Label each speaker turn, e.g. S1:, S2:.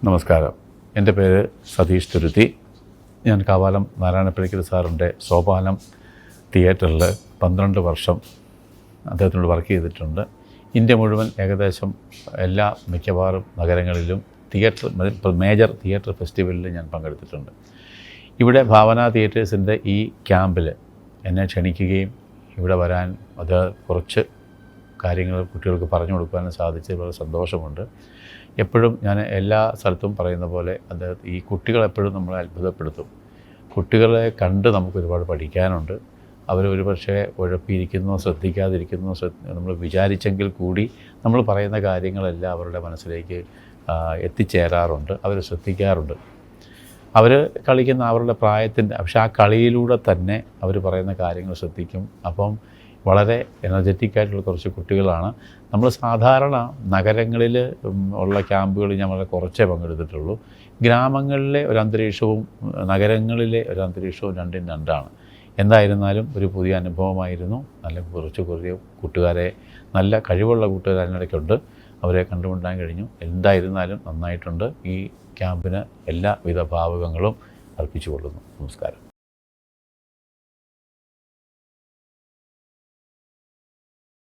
S1: നമസ്കാരം. എൻ്റെ പേര് സതീഷ് തുരുത്തി. ഞാൻ കാവാലം നാരായണപ്പള്ളിക്കൽ സാറിൻ്റെ സോപാനം തിയേറ്ററിൽ 12 വർഷം അദ്ദേഹത്തിനോട് വർക്ക് ചെയ്തിട്ടുണ്ട്. ഇന്ത്യ മുഴുവൻ ഏകദേശം മിക്കവാറും നഗരങ്ങളിലും മേജർ തിയേറ്റർ ഫെസ്റ്റിവലിൽ ഞാൻ പങ്കെടുത്തിട്ടുണ്ട്. ഇവിടെ ഭാവന തിയേറ്റേഴ്സിൻ്റെ ഈ ക്യാമ്പിൽ എന്നെ ക്ഷണിക്കുകയും ഇവിടെ വരാൻ അത് കുറച്ച് കാര്യങ്ങൾ കുട്ടികൾക്ക് പറഞ്ഞു കൊടുക്കാനും സാധിച്ചതിൽ വളരെ സന്തോഷമുണ്ട്. എപ്പോഴും ഞാൻ എല്ലാ സ്ഥലത്തും പറയുന്ന പോലെ ഈ കുട്ടികളെപ്പോഴും നമ്മളെ അത്ഭുതപ്പെടുത്തും. കുട്ടികളെ കണ്ട് നമുക്ക് ഒരുപാട് പഠിക്കാനുണ്ട്. ഒരു പക്ഷേ ഉഴപ്പിയിരിക്കുന്നോ ശ്രദ്ധിക്കാതിരിക്കുന്നോ നമ്മൾ വിചാരിച്ചെങ്കിൽ കൂടി നമ്മൾ പറയുന്ന കാര്യങ്ങളെല്ലാം അവരുടെ മനസ്സിലേക്ക് എത്തിച്ചേരാറുണ്ട്. അവർ ശ്രദ്ധിക്കാറുണ്ട്. അവർ കളിക്കുന്ന അവരുടെ പ്രായത്തിൻ്റെ പക്ഷേ ആ കളിയിലൂടെ തന്നെ അവർ പറയുന്ന കാര്യങ്ങൾ ശ്രദ്ധിക്കും. അപ്പം വളരെ എനർജറ്റിക്കായിട്ടുള്ള കുറച്ച് കുട്ടികളാണ്. നമ്മൾ സാധാരണ നഗരങ്ങളിൽ ഉള്ള ക്യാമ്പുകളിൽ ഞാൻ വളരെ കുറച്ചേ പങ്കെടുത്തിട്ടുള്ളൂ. ഗ്രാമങ്ങളിലെ ഒരു അന്തരീക്ഷവും നഗരങ്ങളിലെ ഒരു അന്തരീക്ഷവും രണ്ടും രണ്ടാണ്. എന്തായിരുന്നാലും ഒരു പുതിയ അനുഭവമായിരുന്നു. കുറച്ച് കൂട്ടുകാരെ, നല്ല കഴിവുള്ള കൂട്ടുകാർ അതിനിടയ്ക്കുണ്ട്. അവരെ കണ്ടുമുട്ടാൻ കഴിഞ്ഞു. എന്തായിരുന്നാലും നന്നായിട്ടുണ്ട്. ഈ ക്യാമ്പിന് എല്ലാവിധ ഭാവുകങ്ങളും അർപ്പിച്ചു കൊള്ളുന്നു. നമസ്കാരം.